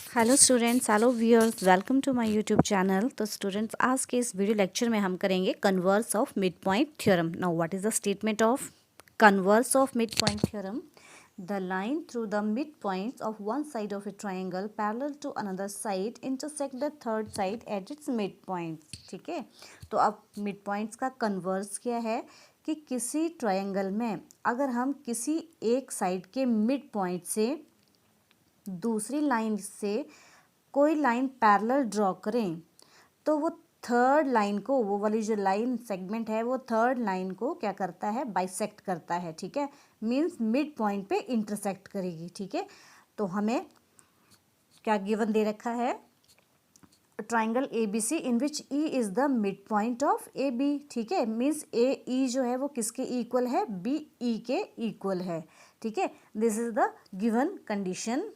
Hello students, hello viewers, welcome to my YouTube channel. तो students, आज के इस वीडियो लेक्चर में हम करेंगे converse of mid point theorem. Now what is the statement of converse of mid point theorem? The line through the mid points of one side of a triangle parallel to another side intersect the third side at its mid point. ठीक है, तो अब mid points का converse क्या है कि किसी triangle में अगर हम किसी एक साइड के मिड पॉइंट से दूसरी लाइन से कोई लाइन पैरेलल ड्रॉ करें तो वो थर्ड लाइन को, वो वाली जो लाइन सेगमेंट है, वो थर्ड लाइन को क्या करता है, बाइसेक्ट करता है। ठीक है, मीन्स मिड पॉइंट पे इंटरसेक्ट करेगी। ठीक है, तो हमें क्या गिवन दे रखा है, triangle A B C in which E is the mid point of A B. ठीक है, मीन्स ए ई जो है वो किसके इक्वल है, बी ई के इक्वल है। ठीक है, this is the given condition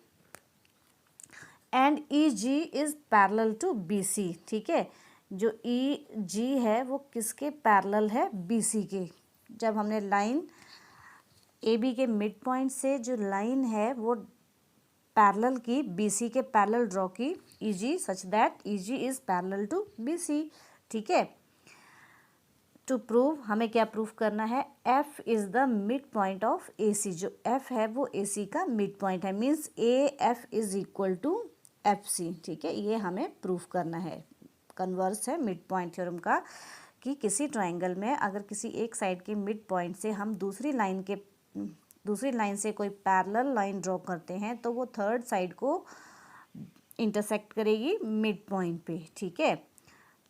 and E G is parallel to B C. ठीक है, जो ई जी है वो किसके पैरेलल है, बी सी के। जब हमने लाइन ए बी के मिड पॉइंट से जो लाइन है वो पैरेलल की, बी सी के पैरेलल ड्रॉ की, E G such that E G is parallel to B C. ठीक है, टू प्रूव हमें क्या प्रूव करना है, F is the mid point of A C. जो एफ है वो ए सी का मिड पॉइंट है, means A F is equal to F C. ठीक है, ये हमें प्रूव करना है। कन्वर्स है मिड पॉइंट थ्योरम का कि किसी ट्राइंगल में अगर किसी एक साइड के मिड पॉइंट से हम दूसरी लाइन से कोई पैरेलल लाइन ड्रॉ करते हैं तो वो थर्ड साइड को इंटरसेक्ट करेगी मिड पॉइंट पे। ठीक है,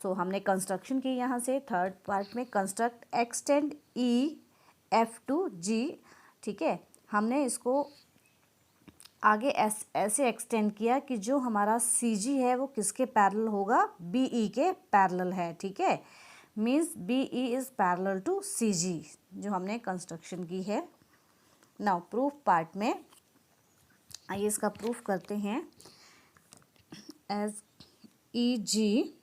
तो हमने कंस्ट्रक्शन की यहाँ से थर्ड पार्ट में, construct extend E F to G. ठीक है, हमने इसको आगे ऐसे एक्सटेंड किया कि जो हमारा सी जी है वो किसके पैरेलल होगा, बी ई के पैरेलल है। ठीक है, means B E is parallel to C G, जो हमने कंस्ट्रक्शन की है। नाउ प्रूफ पार्ट में आइए इसका प्रूफ करते हैं। As E G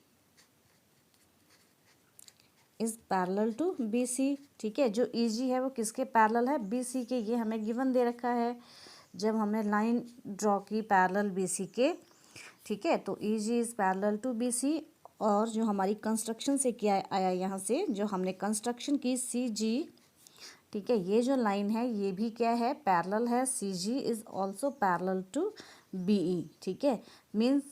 is parallel to B C. ठीक है, जो ई जी है वो किसके पैरेलल है, बी सी के। ये हमें गिवन दे रखा है जब हमने लाइन ड्रॉ की पैरेलल बी सी के। ठीक है, तो E G is parallel to B C, और जो हमारी कंस्ट्रक्शन से किया आया यहाँ से जो हमने कंस्ट्रक्शन की सी जी। ठीक है, ये जो लाइन है ये भी क्या है, पैरेलल है, C G is also parallel to B E. ठीक है, मीन्स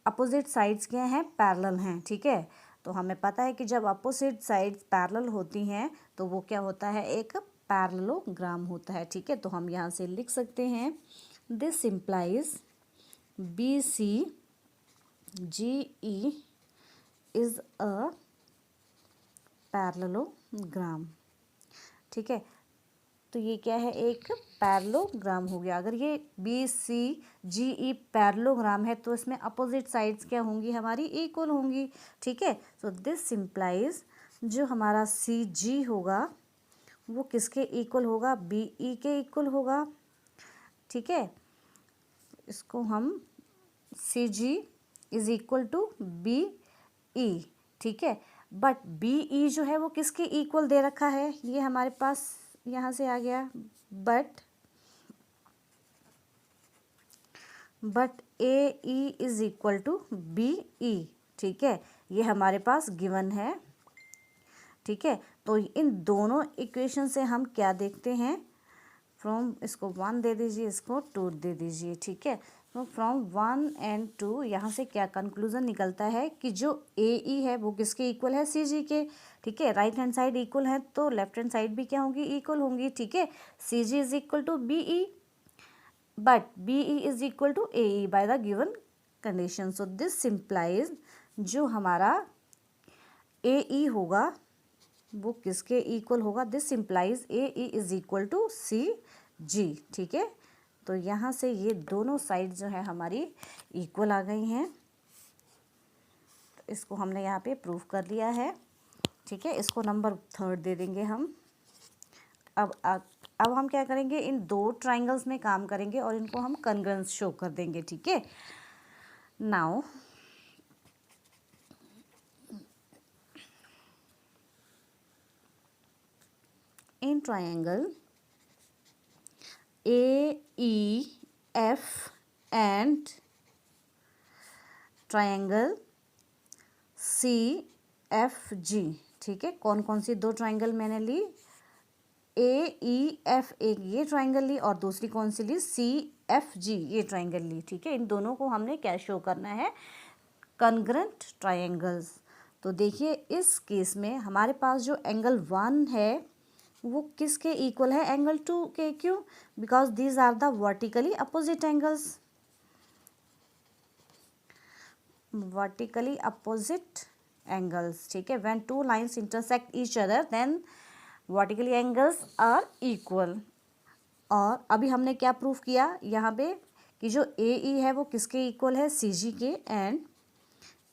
अपोजिट साइड्स क्या हैं, पैरेलल हैं। ठीक है, तो हमें पता है कि जब अपोजिट साइड्स पैरेलल होती हैं तो वो क्या होता है, एक पैरेललोग्राम होता है। ठीक है, तो हम यहाँ से लिख सकते हैं, this implies B C G E is a parallelogram. ठीक है, तो ये क्या है, एक पैरेललोग्राम हो गया। अगर ये बी सी जी ई पैरेललोग्राम है तो इसमें अपोजिट साइड्स क्या होंगी, हमारी इक्वल होंगी। ठीक है, सो दिस सिंप्लाइज जो हमारा सी जी होगा वो किसके इक्वल होगा, बी ई के इक्वल होगा। ठीक है, इसको हम C G is equal to B E. ठीक है, बट बी ई जो है वो किसके इक्वल दे रखा है, ये हमारे पास यहाँ से आ गया, but A E is equal to B E. ठीक है, ये हमारे पास गिवन है। ठीक है, तो इन दोनों इक्वेशन से हम क्या देखते हैं, फ्रॉम, इसको 1 दे दीजिए, इसको 2 दे दीजिए। ठीक है, तो फ्रॉम 1 एंड 2 यहाँ से क्या कंक्लूजन निकलता है कि जो ए ई है वो किसके इक्वल है, सी जी के। ठीक है, राइट हैंड साइड इक्वल है तो लेफ्ट हैंड साइड भी क्या होगी, इक्वल होंगी। ठीक है, C G is equal to B E, but BE is equal to AE by the given condition. So this implies जो हमारा AE होगा वो किसके इक्वल होगा, this implies AE is equal to CG। ठीक है, तो यहाँ से ये दोनों साइड जो है हमारी इक्वल आ गई हैं, तो इसको हमने यहाँ पे प्रूव कर लिया है। ठीक है, इसको नंबर 3 दे देंगे हम। अब हम क्या करेंगे, इन दो ट्राइंगल्स में काम करेंगे और इनको हम कॉन्ग्रुएंस शो कर देंगे। ठीक है, now in triangle A E F and triangle CFG, ठीक है। कौन कौन सी दो ट्रायंगल मैंने ली, AEF एक ये ट्रायंगल ली और दूसरी कौन सी ली, CFG ये ट्रायंगल ली, ठीक है। इन दोनों को हमने क्या शो करना है, कॉन्ग्रुएंट ट्रायंगल्स। तो देखिए इस केस में हमारे पास जो एंगल 1 है वो किसके इक्वल है, एंगल 2 के। क्यों, because these are the vertically opposite angles, vertically opposite angles, ठीक है। When two lines intersect each other then vertically angles are equal. और अभी हमने क्या प्रूफ किया यहाँ पे कि जो AE है वो किसके इक्वल है, CG के, and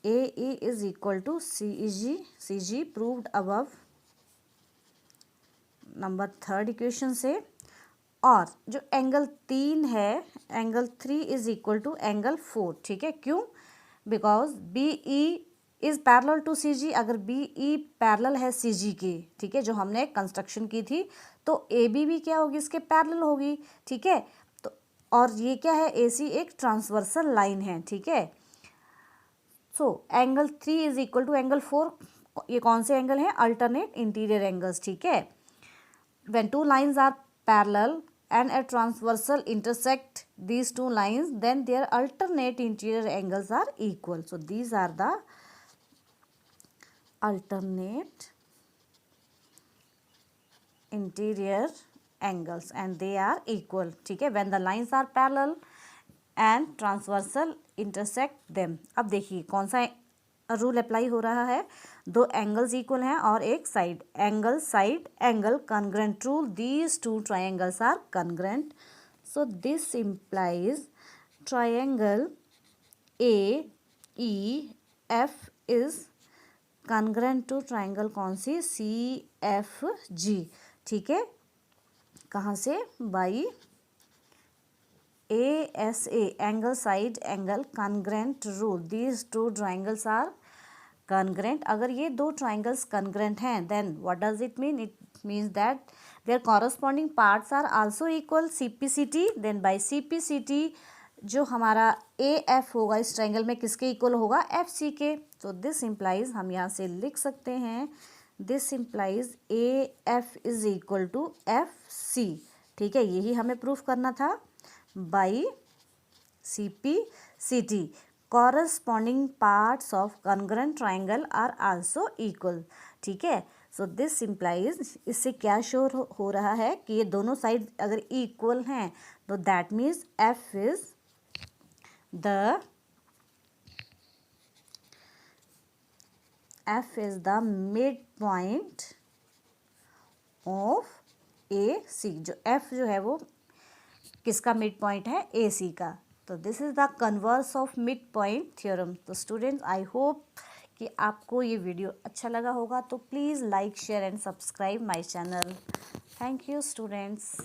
AE is equal to CG proved above number 3 equation से। और जो एंगल 3 है, angle 3 is equal to angle 4, ठीक है। क्यों, because BE is parallel to CG। अगर BE पैरेलल है CG के, ठीक है, जो हमने कंस्ट्रक्शन की थी, तो AB भी क्या होगी, इसके पैरेलल होगी, ठीक है। तो और ये क्या है, AC एक ट्रांसवर्सल लाइन है, ठीक है। So angle 3 is equal to angle 4, ये कौन से एंगल हैं, अल्टरनेट इंटीरियर एंगल्स, ठीक है। When two lines are parallel and a transversal intersect these two lines, then their alternate interior angles are equal. So these are the alternate interior angles and they are equal, ठीक है, when the lines are parallel and transversal intersect them. अब देखिए कौन सा rule apply हो रहा है, दो एंगल्स इक्वल हैं और एक side angle, side angle congruent rule, these two triangles are congruent. So this implies triangle AEF is congruent to triangle कौन सी, CFG, ठीक है। कहाँ से, by ASA angle side angle congruent rule, these two triangles are congruent. अगर ये दो triangles congruent हैं then what does it mean, it means that their corresponding parts are also equal, CPCT। Then by CPCT जो हमारा AF होगा इस triangle में किसके इक्वल होगा, FC के। तो दिस इम्प्लाइज, हम यहाँ से लिख सकते हैं, this implies AF is equal to FC, ठीक है। यही हमें प्रूफ करना था by CPCT। corresponding parts of congruent triangle are also equal, ठीक है। सो दिस इम्प्लाइज, इससे क्या शो हो रहा है कि ये दोनों साइड अगर इक्वल हैं तो that means F is the mid point of AC। जो F जो है वो किसका मिड पॉइंट है, AC का। तो this is the converse of mid point theorem. तो स्टूडेंट्स आई होप कि आपको ये वीडियो अच्छा लगा होगा, तो please like share and subscribe my channel. Thank you students.